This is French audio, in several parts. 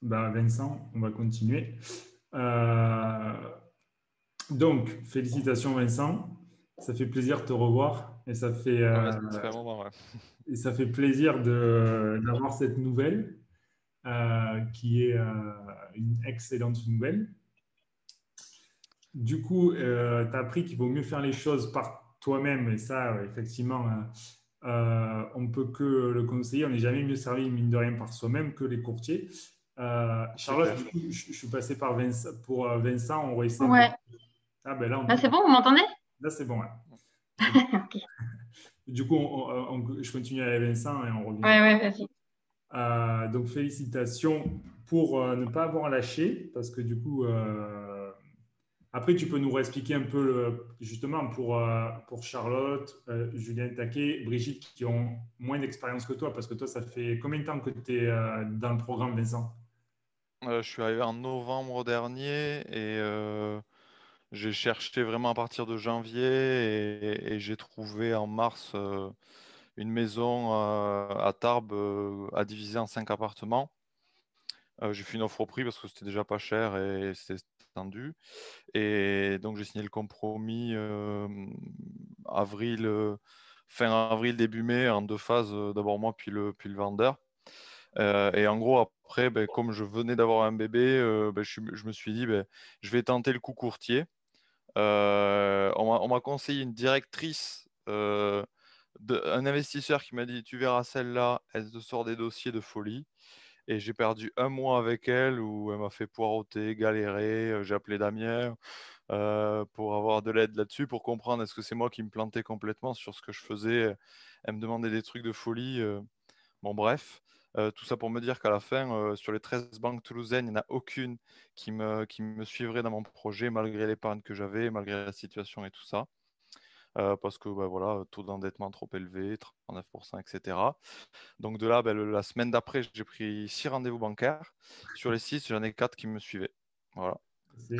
Bah, Vincent, on va continuer. Euh, donc, félicitations Vincent. Ça fait plaisir de te revoir Ouais, ça fait un moment, ouais. et ça fait plaisir d'avoir cette nouvelle qui est une excellente nouvelle. Du coup, tu as appris qu'il vaut mieux faire les choses par toi-même et ça, effectivement, on ne peut que le conseiller. On n'est jamais mieux servi, mine de rien, par soi-même que les courtiers. C'est Charlotte, clair. du coup, je suis passé par Vincent, pour Vincent, on va essayer un peu. Ouais. Ah ben là, Là, c'est bon, vous m'entendez? là c'est bon. Ouais. C'est bon. Ok. Du coup, je continue avec Vincent et on revient. Ouais, ouais, vas-y. Donc, félicitations pour ne pas avoir lâché, parce que du coup, après, tu peux nous réexpliquer un peu, justement, pour Charlotte, Julien Taquet, Brigitte, qui ont moins d'expérience que toi, parce que toi, ça fait combien de temps que tu es dans le programme, Vincent? Je suis arrivé en novembre dernier et j'ai cherché vraiment à partir de janvier et j'ai trouvé en mars une maison à Tarbes à diviser en 5 appartements. J'ai fait une offre au prix parce que c'était déjà pas cher et c'était tendu. Et donc j'ai signé le compromis avril, fin avril, début mai, en 2 phases, d'abord moi puis le vendeur. Et en gros, après, ben, comme je venais d'avoir un bébé, ben, je me suis dit, ben, je vais tenter le coup courtier. On m'a conseillé une directrice, un investisseur qui m'a dit, tu verras celle-là, elle te sort des dossiers de folie. Et j'ai perdu un mois avec elle où elle m'a fait poireauter, galérer. J'ai appelé Damien pour avoir de l'aide là-dessus, pour comprendre est-ce que c'est moi qui me plantais complètement sur ce que je faisais. Elle me demandait des trucs de folie. Bon, bref, tout ça pour me dire qu'à la fin, sur les 13 banques toulousaines, il n'y en a aucune qui me suivrait dans mon projet, malgré l'épargne que j'avais, malgré la situation et tout ça. Parce que bah, voilà, taux d'endettement trop élevé, 39%, etc. Donc de là, ben, la semaine d'après, j'ai pris 6 rendez-vous bancaires. Sur les 6, j'en ai 4 qui me suivaient. Voilà. C'est,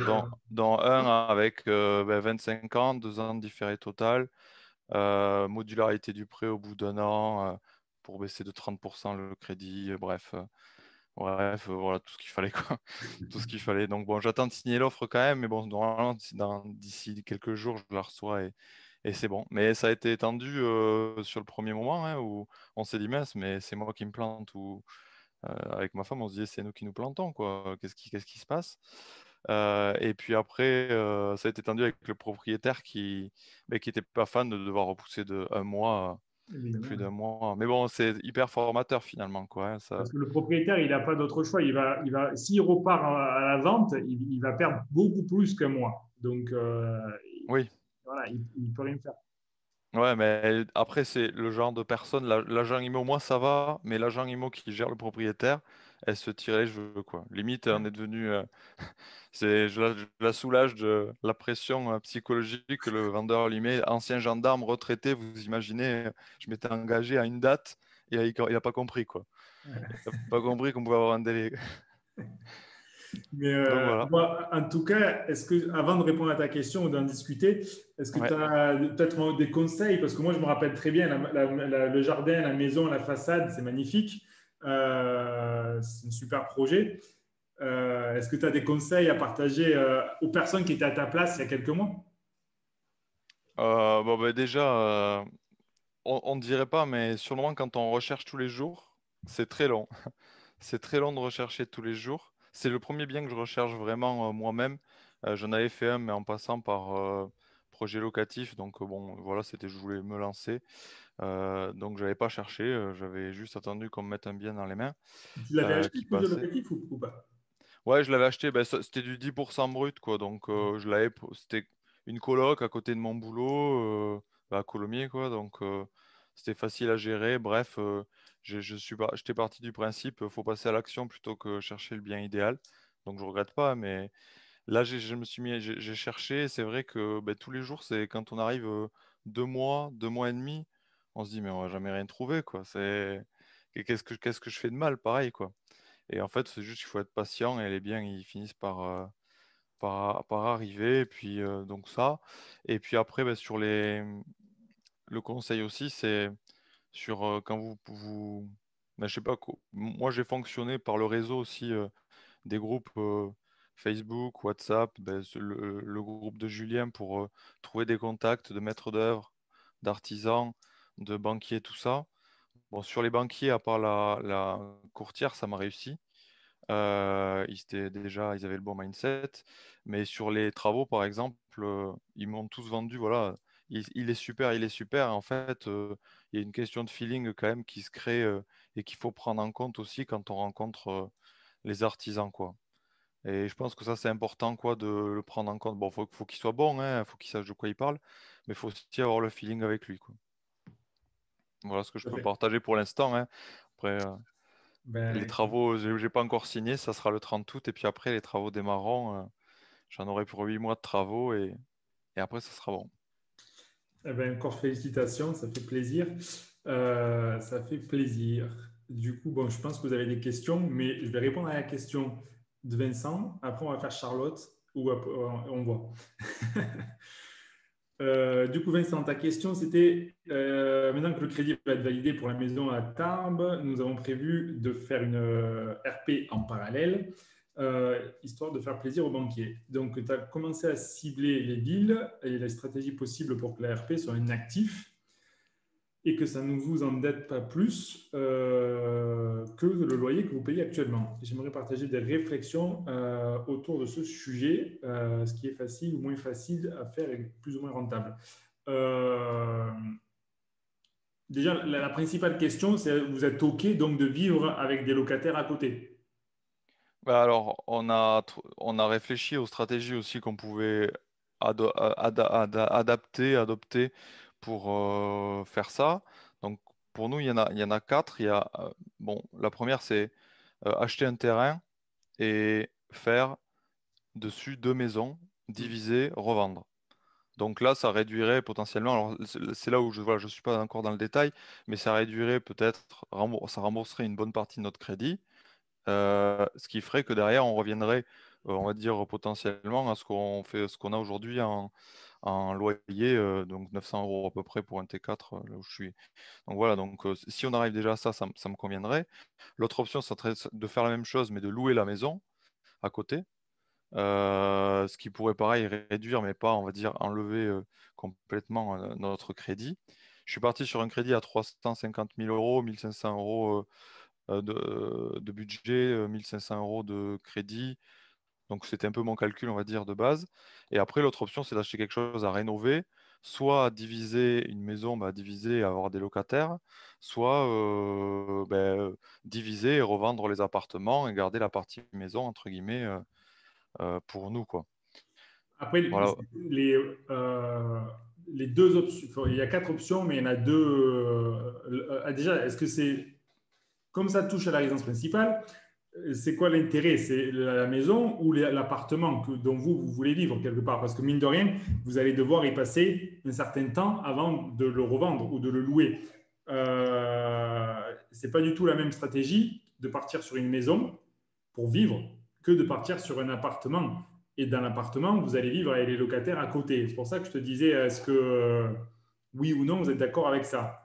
Dans un avec 25 ans, 2 ans de différé total, modularité du prêt au bout d'un an pour baisser de 30% le crédit, voilà tout ce qu'il fallait, quoi. Tout ce qu'il fallait. Donc bon, j'attends de signer l'offre quand même, mais bon, normalement, d'ici quelques jours, je la reçois et c'est bon. Mais ça a été étendu sur le premier moment, hein, où on s'est dit, mince, mais c'est moi qui me plante, ou avec ma femme, on se disait, c'est nous qui nous plantons, quoi. Qu'est-ce qui se passe? Et puis après, ça a été tendu avec le propriétaire qui était pas fan de devoir repousser de un mois, plus évidemment. d'un mois. Mais bon, c'est hyper formateur finalement, quoi, hein, ça. Parce que le propriétaire, il n'a pas d'autre choix. S'il repart à la vente, il va perdre beaucoup plus qu'un mois. Donc, Oui, voilà, il ne peut rien faire. ouais, mais après, c'est le genre de personne, l'agent IMO, moi ça va, mais l'agent IMO qui gère le propriétaire, elle se tirait les cheveux, quoi. Limite, on est devenu, je la soulage de la pression psychologique que le vendeur lui met. Ancien gendarme retraité, vous imaginez, je m'étais engagé à une date et il n'a pas compris, quoi. Il n'a pas compris qu'on pouvait avoir un délai. Mais Donc voilà. moi, en tout cas, avant de répondre à ta question ou d'en discuter, est-ce que tu Ouais. as peut-être des conseils? Parce que moi, je me rappelle très bien le jardin, la maison, la façade, c'est magnifique. C'est un super projet. Est-ce que tu as des conseils à partager aux personnes qui étaient à ta place il y a quelques mois? Bon, bah, déjà, on ne dirait pas, mais sur le moment, quand on recherche tous les jours, c'est très long. C'est très long de rechercher tous les jours. C'est le premier bien que je recherche vraiment moi-même. J'en avais fait un, mais en passant par projet locatif. Donc bon, voilà, je voulais me lancer. Donc j'avais pas cherché, j'avais juste attendu qu'on me mette un bien dans les mains Tu l'avais acheté, qui le projet passait. locatif ou pas? Ouais, je l'avais acheté, ben, c'était du 10% brut, quoi. Donc c'était une coloc à côté de mon boulot, à Colomiers, quoi. Donc c'était facile à gérer. Bref, j'étais parti du principe, faut passer à l'action plutôt que chercher le bien idéal. Donc je regrette pas, mais là je me suis mis, j'ai cherché. C'est vrai que ben, tous les jours, c'est quand on arrive 2 mois, 2 mois et demi, on se dit mais on va jamais rien trouver, quoi. Qu'est-ce que je fais de mal, pareil, quoi. Et en fait, c'est juste qu'il faut être patient et les biens, ils finissent par arriver. Et puis, donc ça. Et puis après, ben, le conseil aussi, c'est sur quand ben, je sais pas, moi, j'ai fonctionné par le réseau aussi. des groupes Facebook, WhatsApp, le groupe de Julien pour trouver des contacts de maîtres d'œuvre, d'artisans, de banquiers, tout ça. Bon, sur les banquiers, à part la courtière, ça m'a réussi. Ils avaient le bon mindset. Mais sur les travaux, par exemple, ils m'ont tous vendu, voilà, il est super, il est super. En fait, il y a une question de feeling quand même qui se crée et qu'il faut prendre en compte aussi quand on rencontre les artisans, quoi. Et je pense que ça, c'est important, quoi, de le prendre en compte. Bon, faut qu'il soit bon, hein, faut qu'il sache de quoi il parle, mais il faut aussi avoir le feeling avec lui, quoi. Voilà ce que je Tout à peux fait. partager pour l'instant, hein. Après, les Ben, travaux, j'ai pas encore signé, ça sera le 30 août. Et puis après, les travaux démarreront. J'en aurai pour 8 mois de travaux et après, ça sera bon. eh ben, encore félicitations, ça fait plaisir. Ça fait plaisir. Du coup, bon, je pense que vous avez des questions, mais je vais répondre à la question de Vincent. Après, on va faire Charlotte ou on voit. Du coup, Vincent, ta question, c'était maintenant que le crédit va être validé pour la maison à Tarbes, nous avons prévu de faire une RP en parallèle, histoire de faire plaisir aux banquiers. Donc, tu as commencé à cibler les villes et les stratégies possibles pour que la RP soit un actif et que ça ne vous endette pas plus que le loyer que vous payez actuellement. J'aimerais partager des réflexions autour de ce sujet, ce qui est facile ou moins facile à faire et plus ou moins rentable. Euh, Déjà, la principale question, c'est vous êtes OK donc de vivre avec des locataires à côté? Bah alors, on a réfléchi aux stratégies aussi qu'on pouvait adopter pour faire ça. Donc, pour nous, il y en a quatre. Bon, la première, c'est acheter un terrain et faire dessus deux maisons, diviser, revendre. Donc là, ça réduirait potentiellement, alors c'est là où voilà, je suis pas encore dans le détail, mais ça réduirait peut-être, ça rembourserait une bonne partie de notre crédit, ce qui ferait que derrière, on reviendrait, on va dire potentiellement à ce qu'on a aujourd'hui en loyer, donc 900 euros à peu près pour un T4, là où je suis. Donc voilà, donc si on arrive déjà à ça, ça me conviendrait. L'autre option, ça serait de faire la même chose, mais de louer la maison à côté. Ce qui pourrait pareil réduire, mais pas, on va dire, enlever complètement notre crédit. Je suis parti sur un crédit à 350 000 euros, 1 500 euros de budget, 1 500 euros de crédit. Donc c'était un peu mon calcul, on va dire, de base. Et après, l'autre option, c'est d'acheter quelque chose à rénover, soit diviser une maison, bah, diviser et avoir des locataires, soit diviser et revendre les appartements et garder la partie maison, entre guillemets, pour nous, quoi. Après, Voilà. les, euh, les deux options, enfin, il y a quatre options, mais il y en a deux. Déjà, est-ce que c'est comme ça touche à la résidence principale, c'est quoi l'intérêt? C'est la maison ou l'appartement dont vous voulez vivre quelque part? Parce que mine de rien, vous allez devoir y passer un certain temps avant de le revendre ou de le louer. C'est pas du tout la même stratégie de partir sur une maison pour vivre que de partir sur un appartement. Et dans l'appartement, vous allez vivre avec les locataires à côté. C'est pour ça que je te disais, est-ce que oui ou non, vous êtes d'accord avec ça?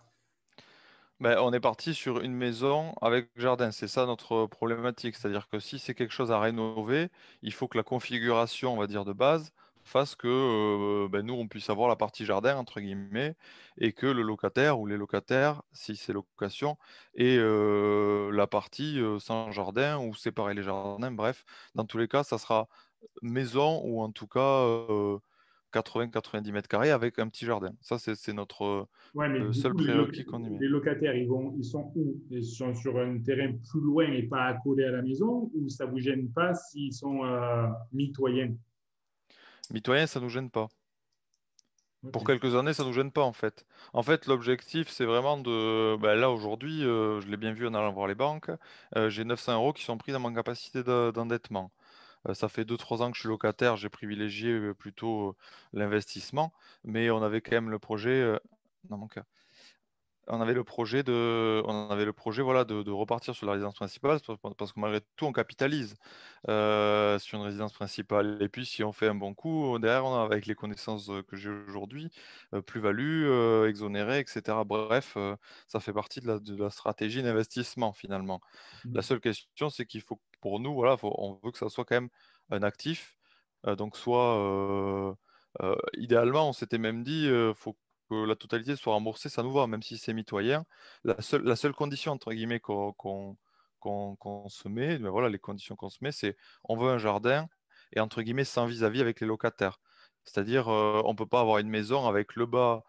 Ben, on est parti sur une maison avec jardin. C'est ça notre problématique. C'est-à-dire que si c'est quelque chose à rénover, il faut que la configuration, on va dire, de base fasse que ben, nous, on puisse avoir la partie jardin, entre guillemets, et que le locataire ou les locataires, si c'est location, et la partie sans jardin ou séparer les jardins. Bref, dans tous les cas, ça sera maison ou en tout cas 80-90 mètres carrés avec un petit jardin. Ça, c'est notre Ouais, mais le du seul coup, prérequis qu'on y met. les locataires, ils sont où? Ils sont sur un terrain plus loin et pas accolé à la maison, ou ça vous gêne pas s'ils sont mitoyens? Mitoyen, ça nous gêne pas. Ok. Pour quelques années, ça nous gêne pas en fait. En fait, l'objectif, c'est vraiment de. Ben là, aujourd'hui, je l'ai bien vu en allant voir les banques, j'ai 900 euros qui sont pris dans mon capacité d'endettement. Ça fait 2-3 ans que je suis locataire, j'ai privilégié plutôt l'investissement, mais on avait quand même le projet. Dans mon cas. voilà, de repartir sur la résidence principale parce que malgré tout, on capitalise sur une résidence principale. Et puis, si on fait un bon coup, derrière, avec les connaissances que j'ai aujourd'hui, plus-value, exonérée, etc. Bref, ça fait partie de la stratégie d'investissement finalement. La seule question, c'est qu'il faut, pour nous, voilà, on veut que ça soit quand même un actif. Donc, idéalement, on s'était même dit, faut que la totalité soit remboursée, ça nous va, même si c'est mitoyen. La seule condition, entre guillemets, qu'on se met, ben voilà, les conditions qu'on se met, c'est on veut un jardin et entre guillemets sans vis-à-vis avec les locataires. C'est-à-dire, on ne peut pas avoir une maison avec le bas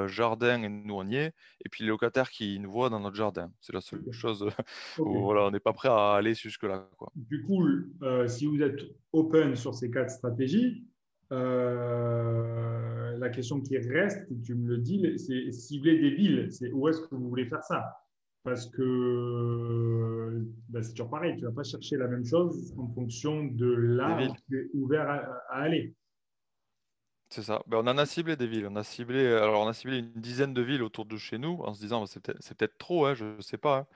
jardin et nous on y est, et puis les locataires qui nous voient dans notre jardin. C'est la seule chose Ok. où voilà, on n'est pas prêt à aller jusque-là, quoi. Du coup, si vous êtes open sur ces quatre stratégies, la question qui reste, tu me le dis, c'est cibler des villes. C'est où est-ce que vous voulez faire ça? Parce que ben, c'est toujours pareil, tu ne vas pas chercher la même chose en fonction de Des là où villes. tu es ouvert à aller. C'est ça. Ben, on en a ciblé des villes. On a ciblé une dizaine de villes autour de chez nous en se disant, bah, c'est peut-être trop, hein, je ne sais pas,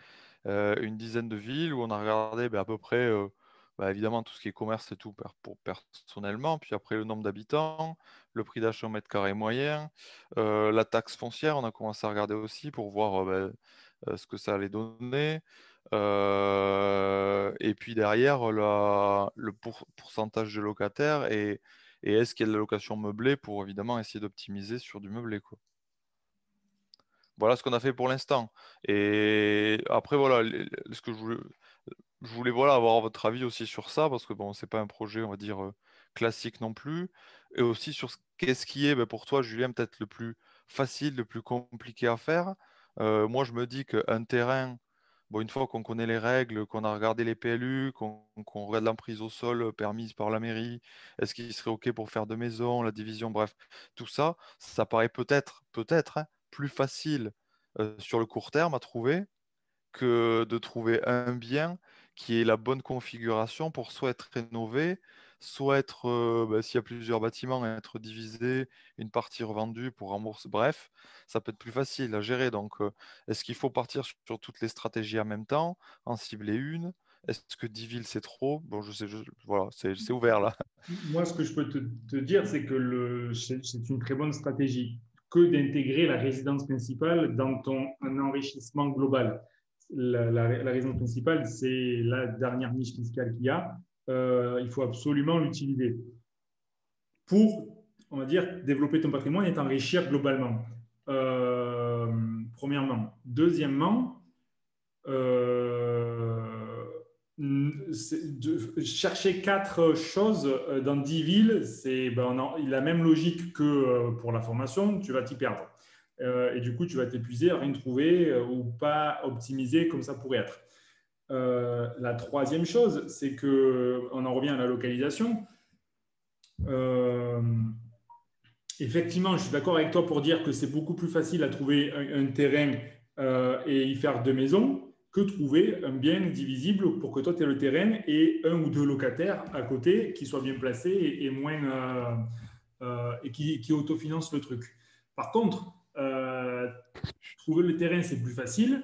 hein. Une dizaine de villes où on a regardé à peu près, bah, évidemment, tout ce qui est commerce et tout pour personnellement, puis après le nombre d'habitants, le prix d'achat au mètre carré moyen, la taxe foncière, on a commencé à regarder aussi pour voir ce que ça allait donner. Et puis derrière, le pourcentage de locataires et est-ce qu'il y a de la location meublée pour évidemment essayer d'optimiser sur du meublé, quoi. Voilà ce qu'on a fait pour l'instant. Et après, voilà, ce que je voulais voilà, avoir votre avis aussi sur ça, parce que bon, c'est pas un projet, on va dire, classique non plus. Et aussi sur qu'est-ce qui est, ben, pour toi, Julien, peut-être le plus facile, le plus compliqué à faire. Moi, je me dis qu'un terrain, bon, une fois qu'on connaît les règles, qu'on a regardé les PLU, qu'on regarde l'emprise au sol permise par la mairie, est-ce qu'il serait OK pour faire deux maisons, la division, bref, tout ça, ça paraît peut-être, hein, plus facile sur le court terme à trouver que de trouver un bien qui ait la bonne configuration pour soit être rénové, soit être, bah, s'il y a plusieurs bâtiments, être divisé, une partie revendue pour rembourser. Bref, ça peut être plus facile à gérer. Donc, est-ce qu'il faut partir sur toutes les stratégies en même temps, en cibler une? Est-ce que 10 villes, c'est trop? Bon, je sais, voilà, c'est ouvert là. Moi, ce que je peux te dire, c'est que c'est une très bonne stratégie que d'intégrer la résidence principale dans ton un enrichissement global. La résidence principale, c'est la dernière niche fiscale qu'il y a. Il faut absolument l'utiliser pour, on va dire, développer ton patrimoine et t'enrichir globalement. Premièrement. Deuxièmement, euh, chercher quatre choses dans 10 villes, c'est ben, la même logique que pour la formation, tu vas t'y perdre. Et du coup, tu vas t'épuiser à rien trouver ou pas optimiser comme ça pourrait être. La troisième chose, c'est que on en revient à la localisation. Euh, Effectivement, je suis d'accord avec toi pour dire que c'est beaucoup plus facile à trouver un terrain et y faire deux maisons que trouver un bien divisible pour que toi tu aies le terrain et un ou deux locataires à côté qui soient bien placés et moins et qui autofinancent le truc. Par contre, trouver le terrain c'est plus facile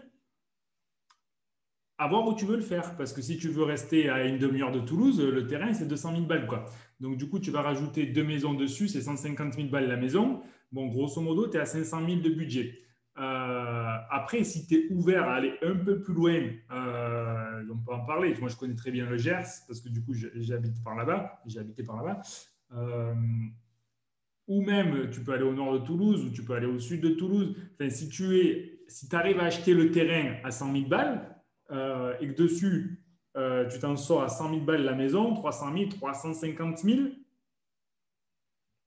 à voir où tu veux le faire. Parce que si tu veux rester à une demi-heure de Toulouse, le terrain, c'est 200 000 balles, quoi. Donc, du coup, tu vas rajouter deux maisons dessus, c'est 150 000 balles la maison. Bon, grosso modo, tu es à 500 000 de budget. Après, si tu es ouvert à aller un peu plus loin, on peut en parler. Moi, je connais très bien le Gers parce que du coup, j'habite par là-bas. J'ai habité par là-bas. Euh, ou même, tu peux aller au nord de Toulouse ou tu peux aller au sud de Toulouse. Enfin, si tu arrives à acheter le terrain à 100 000 balles et que dessus, tu t'en sors à 100 000 balles la maison, 300 000, 350 000,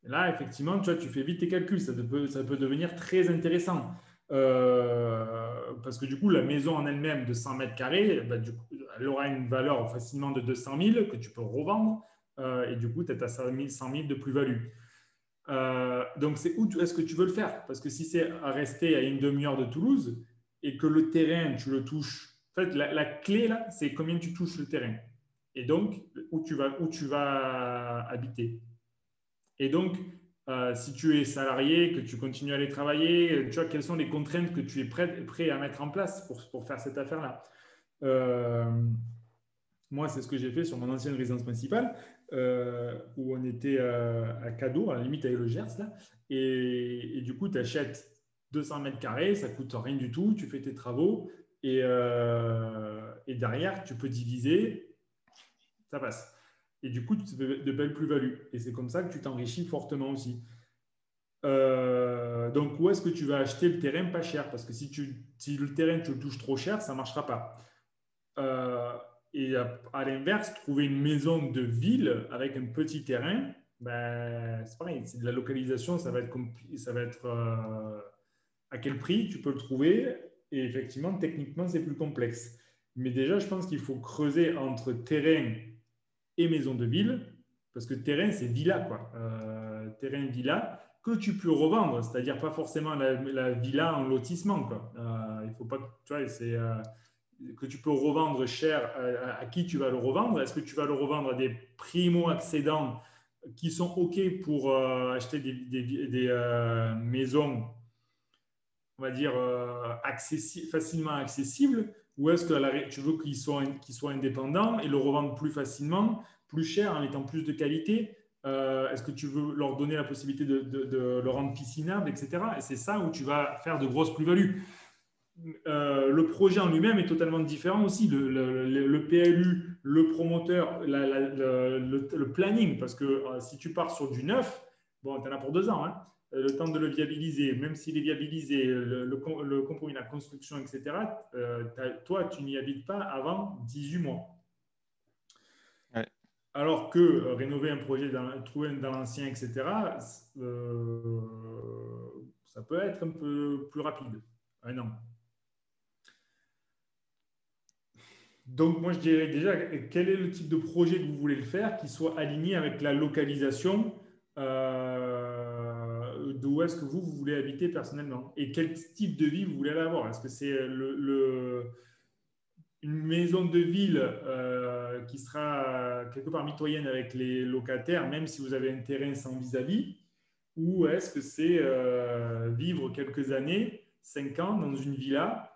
là, effectivement, tu vois, tu fais vite tes calculs. Ça peut devenir très intéressant. Parce que du coup, la maison en elle-même de 100 mètres carrés, bah, du coup, elle aura une valeur facilement de 200 000 que tu peux revendre. Et du coup, tu es à 100 000 de plus-value. Donc, c'est où est-ce que tu veux le faire? Parce que si c'est à rester à une demi-heure de Toulouse et que le terrain, tu le touches, en fait, la clé, là, c'est combien tu touches le terrain. Et donc, où tu vas habiter. Et donc, Si tu es salarié, que tu continues à aller travailler, tu vois, quelles sont les contraintes que tu es prêt à mettre en place pour faire cette affaire-là. Euh, Moi, c'est ce que j'ai fait sur mon ancienne résidence principale, où on était à Cadeau, à la limite avec le Gers, là. Et du coup, tu achètes 200 mètres carrés, ça coûte rien du tout, tu fais tes travaux, et derrière, tu peux diviser, ça passe. Et du coup, tu fais de belles plus-values. Et c'est comme ça que tu t'enrichis fortement aussi. Donc, où est-ce que tu vas acheter le terrain pas cher? Parce que si le terrain, tu le touches trop cher, ça ne marchera pas. Euh, et à l'inverse, trouver une maison de ville avec un petit terrain, ben, c'est pareil, c'est de la localisation, ça va être à quel prix tu peux le trouver. Et effectivement, techniquement, c'est plus complexe. Mais déjà, je pense qu'il faut creuser entre terrain et maison de ville, parce que terrain, c'est villa, quoi. Terrain, villa, que tu peux revendre, c'est-à-dire pas forcément la villa en lotissement, quoi. Il faut pas, tu vois, c'est que tu peux revendre cher. À qui tu vas le revendre? Est-ce que tu vas le revendre à des primo-accédants qui sont OK pour acheter des maisons, on va dire, facilement accessibles? Ou est-ce que tu veux qu'ils soient indépendants et le revendre plus facilement, plus cher, en étant plus de qualité? Est-ce que tu veux leur donner la possibilité de le rendre piscinable, etc. Et c'est ça où tu vas faire de grosses plus-values. Le projet en lui-même est totalement différent aussi. Le PLU, le promoteur, le planning, parce que si tu pars sur du neuf, bon, tu en as pour 2 ans, hein, le temps de le viabiliser, même s'il est viabilisé, le compromis, la construction, etc., toi, tu n'y habites pas avant 18 mois. Ouais. Alors que rénover un projet, trouver dans l'ancien, etc., ça peut être un peu plus rapide. Un an. Donc, moi, je dirais déjà, quel est le type de projet que vous voulez le faire qui soit aligné avec la localisation d'où est-ce que vous voulez habiter personnellement et quel type de vie vous voulez avoir. Est-ce que c'est une maison de ville qui sera quelque part mitoyenne avec les locataires, même si vous avez un terrain sans vis-à-vis, ou est-ce que c'est vivre quelques années, 5 ans, dans une villa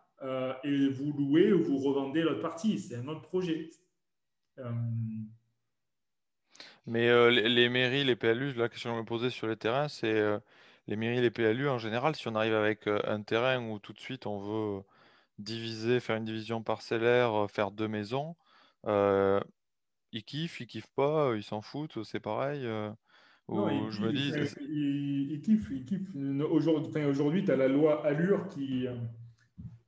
et vous louez ou vous revendez l'autre partie? C'est un autre projet. Euh, Mais les mairies, les PLU, la question que je me posais sur les terrains, c'est les mairies, les PLU en général, si on arrive avec un terrain où tout de suite on veut diviser, faire une division parcellaire, faire 2 maisons, euh, ils kiffent pas, ils s'en foutent, c'est pareil. non, Ou je me dis, il kiffe. Il kiffe. Aujourd'hui, tu as la loi Allure qui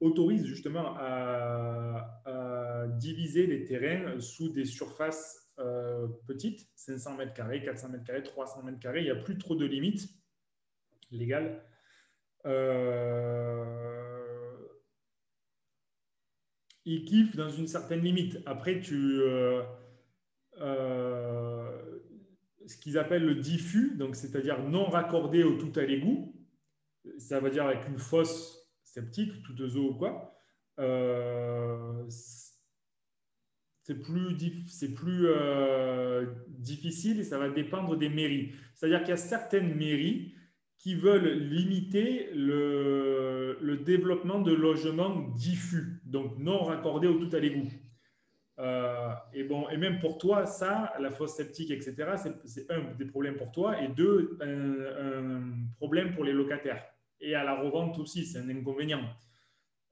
autorise justement à diviser les terrains sous des surfaces petites, 500 mètres carrés, 400 mètres carrés, 300 mètres carrés. Il n'y a plus trop de limites légales. Il kiffe dans une certaine limite. Après, euh, ce qu'ils appellent le diffus, donc c'est-à-dire non raccordé au tout à l'égout, ça veut dire avec une fosse septique, toute eau ou quoi. Euh, c'est plus difficile et ça va dépendre des mairies. C'est-à-dire qu'il y a certaines mairies qui veulent limiter le développement de logements diffus, donc non raccordés au tout à l'égout. Et bon, et même pour toi, ça, la fosse septique, etc., c'est un des problèmes pour toi et deux, un problème pour les locataires. Et à la revente aussi, c'est un inconvénient.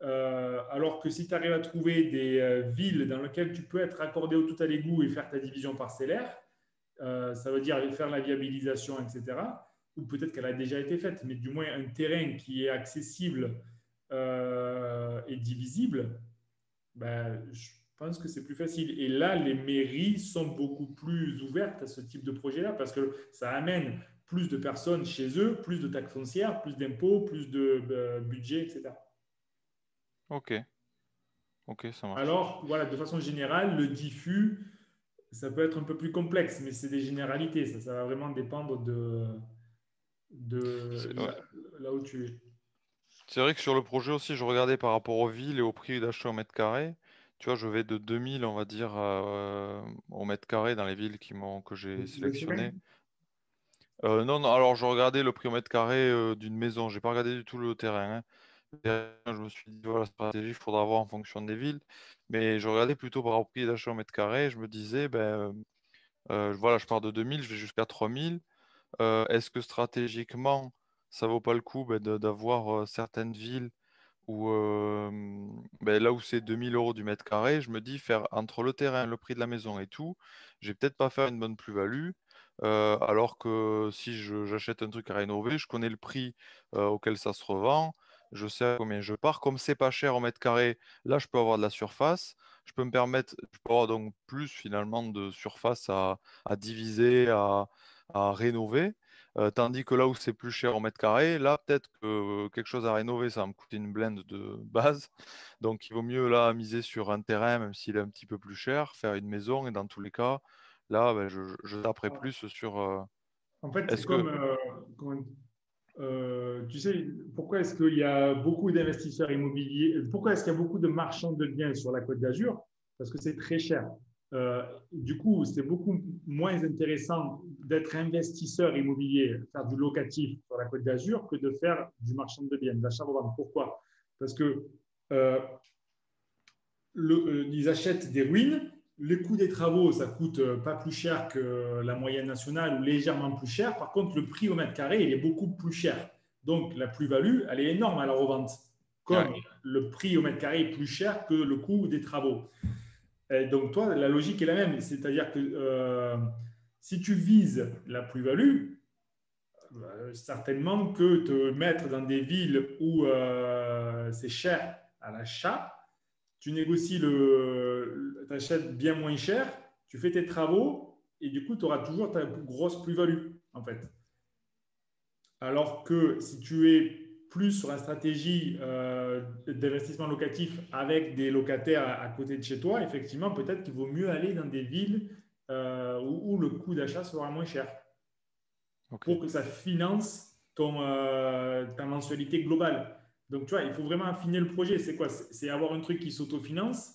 Alors que si tu arrives à trouver des villes dans lesquelles tu peux être accordé au tout à l'égout et faire ta division parcellaire, ça veut dire faire la viabilisation, etc. Ou peut-être qu'elle a déjà été faite, mais du moins un terrain qui est accessible et divisible, ben, je pense que c'est plus facile. Et là, les mairies sont beaucoup plus ouvertes à ce type de projet-là parce que ça amène plus de personnes chez eux, plus de taxes foncières, plus d'impôts, plus de budget, etc. ok, ok, ça marche. Alors, voilà, de façon générale, le diffus, ça peut être un peu plus complexe, mais c'est des généralités. Ça va vraiment dépendre de Ouais. là où tu es. C'est vrai que sur le projet aussi, je regardais par rapport aux villes et au prix d'achat au mètre carré. Tu vois, je vais de 2000, on va dire, au mètre carré dans les villes que j'ai Le terrain? sélectionnées. Non, non, alors je regardais le prix au mètre carré d'une maison. J'ai pas regardé du tout le terrain, hein. Le terrain, je me suis dit, voilà, la stratégie, il faudra voir en fonction des villes. Mais je regardais plutôt par rapport au prix d'achat au mètre carré. Je me disais, voilà, je pars de 2000, je vais jusqu'à 3000. Est-ce que stratégiquement, ça vaut pas le coup d'avoir certaines villes où, là où c'est 2000 € du mètre carré, je me dis faire entre le terrain, le prix de la maison et tout, je vais peut-être pas faire une bonne plus-value. Alors que si j'achète un truc à rénover, je connais le prix auquel ça se revend, je sais à combien je pars. Comme c'est pas cher au mètre carré, là je peux avoir de la surface. Je peux avoir donc plus finalement de surface à diviser, à rénover. Tandis que là où c'est plus cher au mètre carré, là, peut-être que quelque chose à rénover, ça va me coûter une blinde de base. Donc, il vaut mieux là miser sur un terrain, même s'il est un petit peu plus cher, faire une maison. Et dans tous les cas, là, je taperai plus sur. En fait, c'est Est-ce comme, que. tu sais, pourquoi est-ce qu'il y a beaucoup d'investisseurs immobiliers, pourquoi est-ce qu'il y a beaucoup de marchands de biens sur la Côte d'Azur? Parce que c'est très cher. Du coup, c'est beaucoup moins intéressant d'être investisseur immobilier, faire du locatif sur la Côte d'Azur que de faire du marchand de biens, d'achat-revente. Pourquoi? Parce que euh, ils achètent des ruines. Le coût des travaux, ça coûte pas plus cher que la moyenne nationale ou légèrement plus cher. Par contre, le prix au mètre carré, il est beaucoup plus cher. Donc, la plus-value, elle est énorme à la revente. Ouais, Comme le prix au mètre carré est plus cher que le coût des travaux. Et donc, toi, la logique est la même. C'est-à-dire que si tu vises la plus-value, certainement que te mettre dans des villes où c'est cher à l'achat, tu négocies tu achètes bien moins cher, tu fais tes travaux et du coup, tu auras toujours ta grosse plus-value en fait. Alors que si tu es plus sur la stratégie d'investissement locatif avec des locataires à côté de chez toi, effectivement, peut-être qu'il vaut mieux aller dans des villes où le coût d'achat sera moins cher ok. pour que ça finance ta mensualité globale. Donc, tu vois, il faut vraiment affiner le projet. C'est quoi? C'est avoir un truc qui s'autofinance.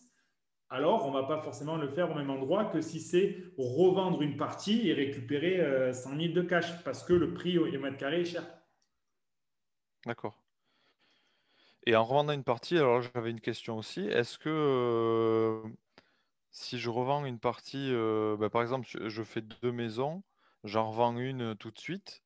Alors, on ne va pas forcément le faire au même endroit que si c'est revendre une partie et récupérer 100 000 de cash parce que le prix au mètre carré est cher. D'accord. Et en revendant une partie, alors j'avais une question aussi. Est-ce que si je revends une partie, par exemple, je fais deux maisons, j'en revends une tout de suite.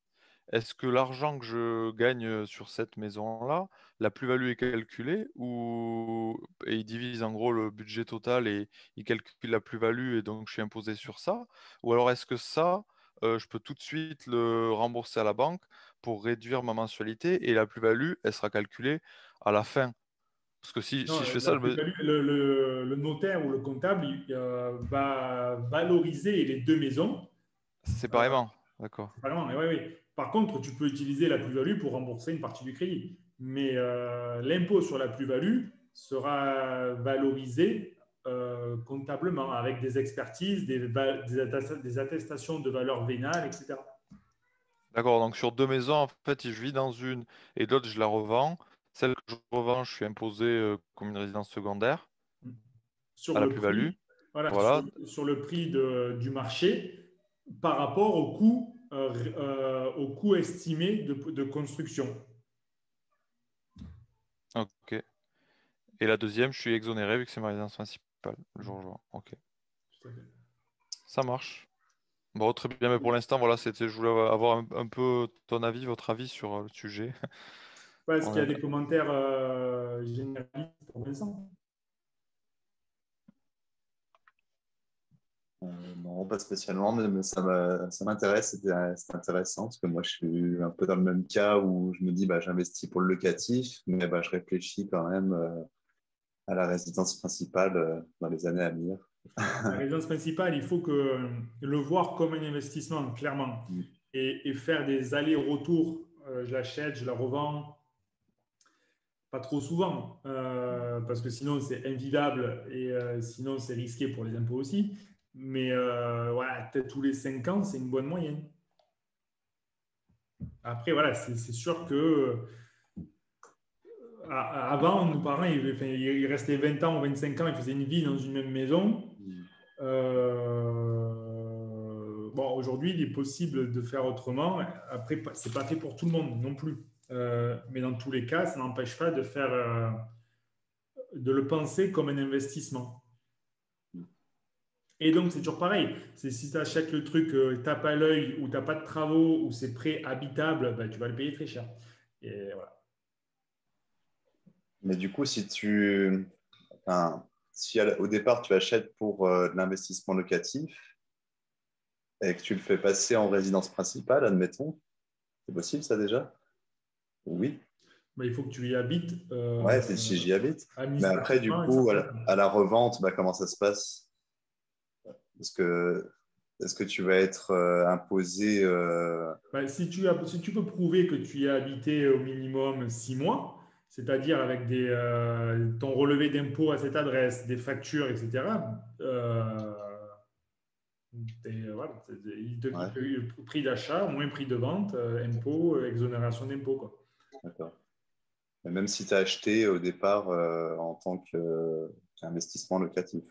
Est-ce que l'argent que je gagne sur cette maison-là, la plus-value est calculée ou et il divise en gros le budget total et il calcule la plus-value et donc je suis imposé sur ça? Ou alors est-ce que ça, je peux tout de suite le rembourser à la banque pour réduire ma mensualité et la plus-value, elle sera calculée à la fin? Parce que Non, si je fais ça, la plus-value, le notaire ou le comptable va valoriser les deux maisons euh, séparément. D'accord. séparément. Mais oui, oui. Par contre, tu peux utiliser la plus-value pour rembourser une partie du crédit. Mais l'impôt sur la plus-value sera valorisé comptablement avec des expertises, des attestations de valeur vénale, etc. D'accord, donc sur deux maisons, en fait, je vis dans une et l'autre, je la revends. Celle que je revends, je suis imposé comme une résidence secondaire Sur à la le plus-value. prix, voilà, Voilà, sur le prix du marché par rapport au coût estimé de construction. ok. Et la deuxième, je suis exonéré vu que c'est ma résidence principale, le jour au jour. Ok, Tout à fait. ça marche. Bon, très bien, mais pour l'instant, voilà, je voulais avoir un peu ton avis, votre avis sur le sujet. Ouais, est-ce On qu'il y a a- des commentaires généralistes pour Vincent? Non, pas spécialement, mais ça m'intéresse. C'était intéressant parce que moi, je suis un peu dans le même cas où je me dis, bah, j'investis pour le locatif, mais bah, je réfléchis quand même à la résidence principale dans les années à venir. La résidence principale, il faut le voir comme un investissement, clairement, et faire des allers-retours. Je l'achète, je la revends, pas trop souvent, parce que sinon c'est invivable et sinon c'est risqué pour les impôts aussi. Mais voilà, peut-être tous les 5 ans, c'est une bonne moyenne. Après, voilà, c'est sûr que avant, nos parents, ils restaient 20 ans ou 25 ans, ils faisaient une vie dans une même maison. Bon, Alors aujourd'hui, il est possible de faire autrement. Après, ce n'est pas fait pour tout le monde non plus. Mais dans tous les cas, ça n'empêche pas de le penser comme un investissement. Et donc, c'est toujours pareil. C'est si tu achètes le truc, tape à l'œil, ou tu n'as pas de travaux, ou c'est pré-habitable, ben, tu vas le payer très cher. Et voilà. Mais du coup, enfin, si au départ tu achètes pour de l'investissement locatif et que tu le fais passer en résidence principale, admettons, c'est possible ça déjà? Oui. Ben, il faut que tu y habites Ouais, c'est si j'y habite. Mais après, du administrativement un coup, certain temps. à la revente, bah, comment ça se passe? Est-ce que, est-ce que tu vas être imposé Ben, si tu peux prouver que tu y as habité au minimum 6 mois, c'est-à-dire avec ton relevé d'impôt à cette adresse, des factures, etc., voilà, ouais, prix d'achat, moins prix de vente, impôt, exonération d'impôt, quoi. d'accord. Mais même si tu as acheté au départ en tant qu'investissement locatif.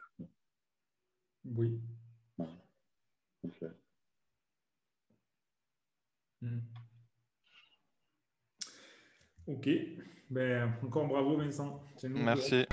Oui. Ouais, ok. Mm. Ok. Ben, encore bravo, Vincent. C'est nous au courant. Merci.